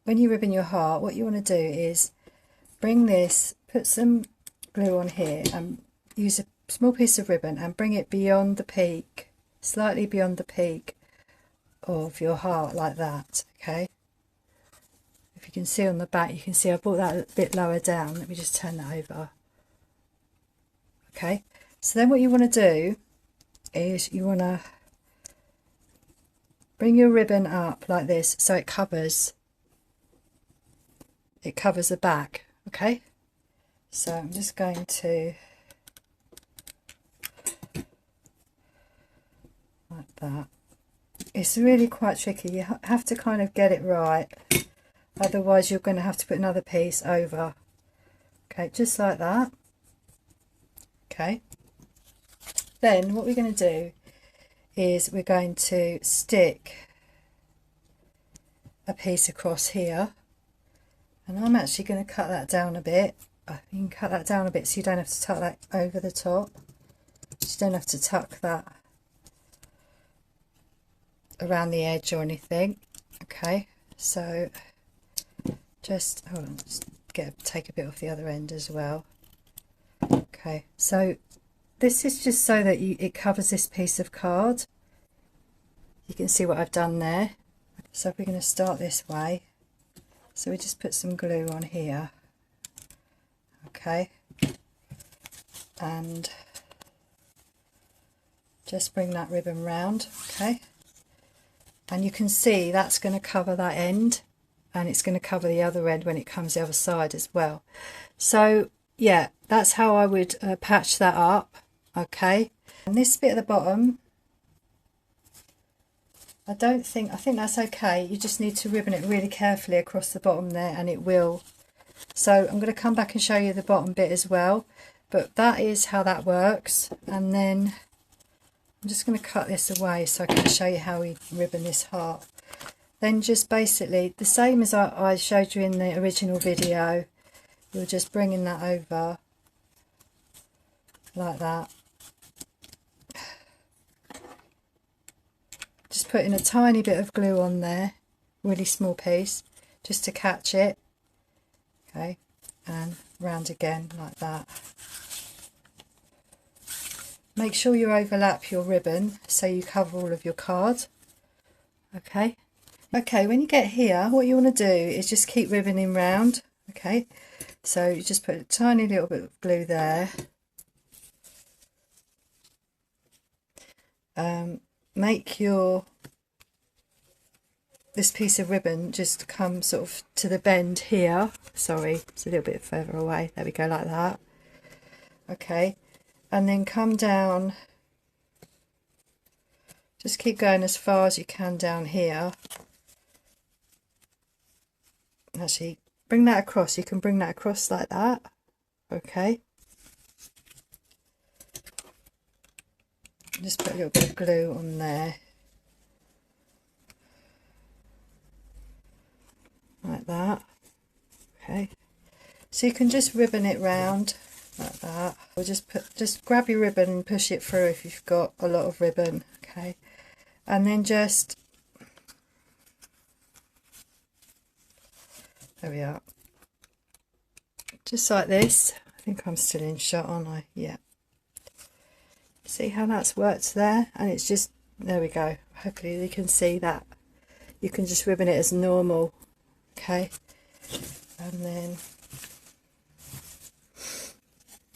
when you ribbon your heart, what you want to do is bring this, put some glue on here and use a small piece of ribbon and bring it beyond the peak, slightly beyond the peak of your heart, like that. Okay, if you can see on the back, you can see I brought that a bit lower down. Let me just turn that over. Okay, so then what you want to do is you want to bring your ribbon up like this so it covers the back. Okay, so I'm just going to, like that. It's really quite tricky. You have to kind of get it right, otherwise you're going to have to put another piece over. Okay, just like that. Okay, then what we're going to do is we're going to stick a piece across here, and I'm actually going to cut that down a bit. You can cut that down a bit so you don't have to tuck that over the top. You don't have to tuck that around the edge or anything. Okay, so just hold on, just take a bit off the other end as well. Okay, so this is just so that it covers this piece of card. You can see what I've done there. So we're going to start this way. So we just put some glue on here. Okay, and just bring that ribbon round. Okay, and you can see that's going to cover that end, and it's going to cover the other end when it comes the other side as well. So yeah, that's how I would patch that up. Okay, and this bit at the bottom, I think that's okay. You just need to ribbon it really carefully across the bottom there, and it will. So I'm going to come back and show you the bottom bit as well, but that is how that works. And then I'm just going to cut this away so I can show you how we ribbon this heart. Then just basically the same as I showed you in the original video. You're just bringing that over like that, just putting a tiny bit of glue on there, really small piece, just to catch it. Okay, and round again like that. Make sure you overlap your ribbon so you cover all of your card. Okay, when you get here, what you want to do is just keep ribboning round. Okay, so you just put a tiny little bit of glue there. Make this piece of ribbon just come sort of to the bend here. Sorry, it's a little bit further away. There we go, like that. Okay, and then come down, just keep going as far as you can down here. Actually, bring that across. You can bring that across like that. Okay, just put a little bit of glue on there like that. Okay, so you can just ribbon it round like that, or just grab your ribbon and push it through if you've got a lot of ribbon. Okay, and then just, there we are, just like this. I think I'm still in shot, aren't I? Yeah, see how that's worked there, and it's just, there we go. Hopefully you can see that you can just ribbon it as normal. Okay, and then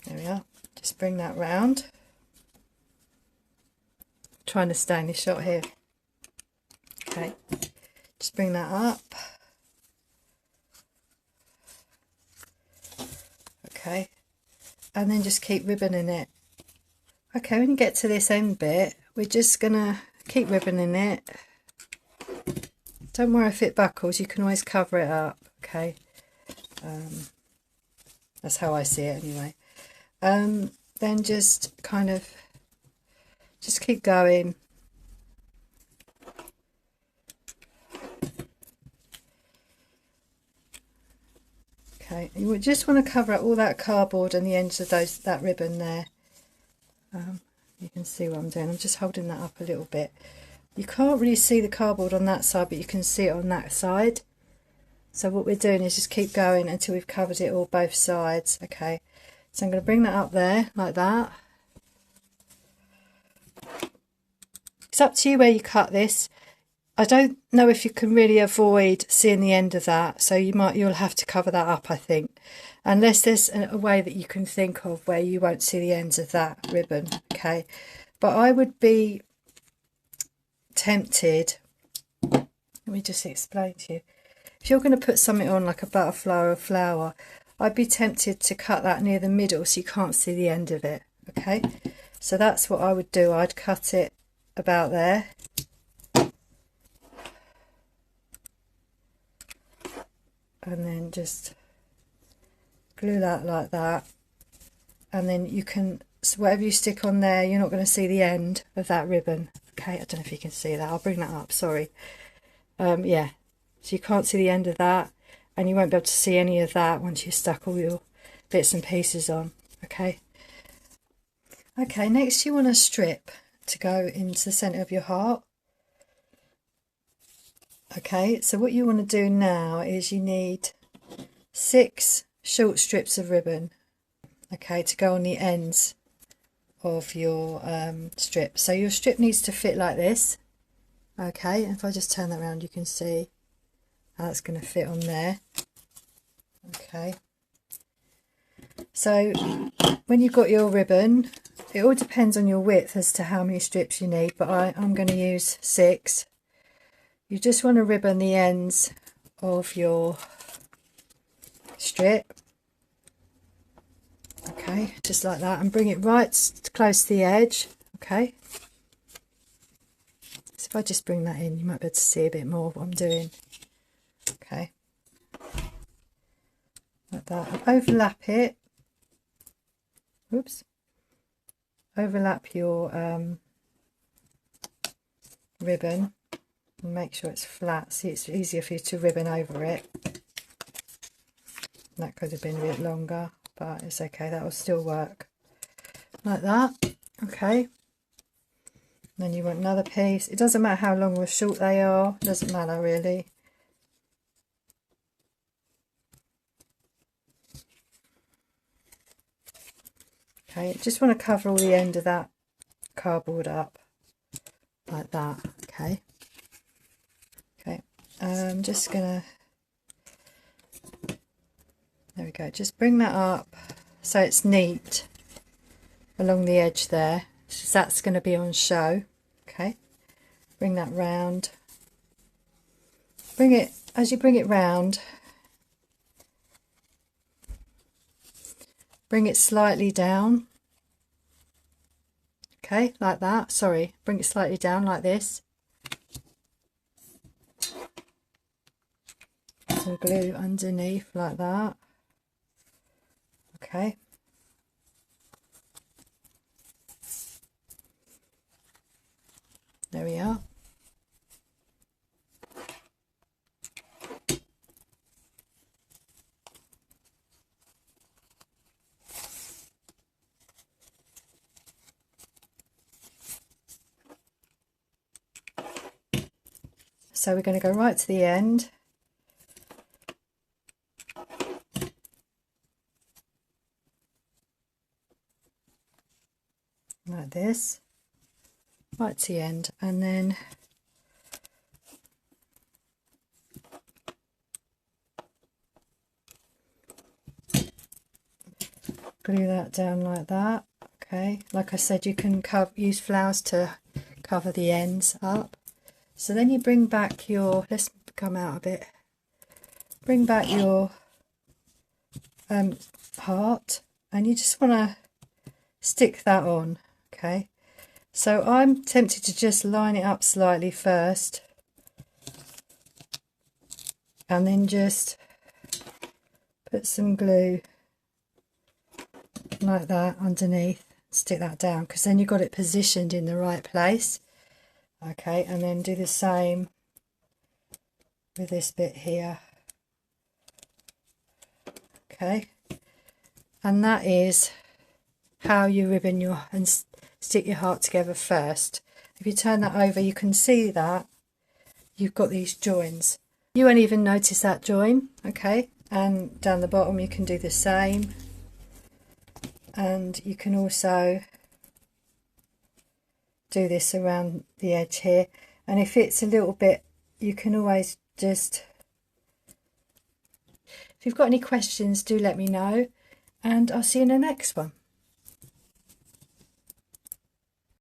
there we are, just bring that round. I'm trying to stay in this shot here. Okay, just bring that up. Okay, and then just keep ribboning it. Okay, when you get to this end bit, we're just gonna keep ribboning it. Don't worry if it buckles, you can always cover it up. Okay, that's how I see it anyway. Then just kind of just keep going. Okay, you would just want to cover up all that cardboard and the ends of that ribbon there. You can see what I'm doing. I'm just holding that up a little bit. You can't really see the cardboard on that side, but you can see it on that side. So what we're doing is just keep going until we've covered it all both sides. Okay, so I'm going to bring that up there like that. It's up to you where you cut this. I don't know if you can really avoid seeing the end of that, so you'll have to cover that up, I think, unless there's a way that you can think of where you won't see the ends of that ribbon. Okay, but I would be tempted, let me just explain to you, if you're going to put something on like a butterfly or a flower, I'd be tempted to cut that near the middle so you can't see the end of it. Okay, so that's what I would do. I'd cut it about there, and then just glue that like that, and then you can, so whatever you stick on there, you're not going to see the end of that ribbon. Okay, I don't know if you can see that, I'll bring that up, sorry. Yeah, so you can't see the end of that, and you won't be able to see any of that once you've stuck all your bits and pieces on. Okay, next you want a strip to go into the centre of your heart. Okay, so what you want to do now is you need 6 short strips of ribbon, okay, to go on the ends of your strip. So your strip needs to fit like this. Okay, if I just turn that around, you can see how it's going to fit on there. Okay, so when you've got your ribbon, it all depends on your width as to how many strips you need, but I'm going to use 6. You just want to ribbon the ends of your strip, okay, just like that, and bring it right close to the edge. Okay, so if I just bring that in, you might be able to see a bit more of what I'm doing. Okay, like that, and overlap it. Oops, overlap your ribbon and make sure it's flat, so it's easier for you to ribbon over it. That could have been a bit longer, but it's okay, that will still work like that. Okay, then you want another piece. It doesn't matter how long or short they are, it doesn't matter really. Okay, just want to cover all the end of that cardboard up like that. Okay, I'm just gonna, there we go, just bring that up so it's neat along the edge there, because that's going to be on show. Okay, bring that round, bring it, as you bring it round, bring it slightly down. Okay, like that, sorry, bring it slightly down like this. Some glue underneath like that. Okay, there we are. So we're going to go right to the end. Like this, right to the end, and then glue that down like that. Okay, like I said, you can use flowers to cover the ends up. So then you bring back your, let's come out a bit, bring back your heart, and you just want to stick that on. Okay, so I'm tempted to just line it up slightly first, and then just put some glue like that underneath, stick that down, because then you've got it positioned in the right place. Okay, and then do the same with this bit here. Okay, and that is how you ribbon your and stick your heart together first. If you turn that over, you can see that you've got these joins. You won't even notice that join. Okay, and down the bottom you can do the same, and you can also do this around the edge here, and if it's a little bit, you can always just, if you've got any questions, do let me know, and I'll see you in the next one.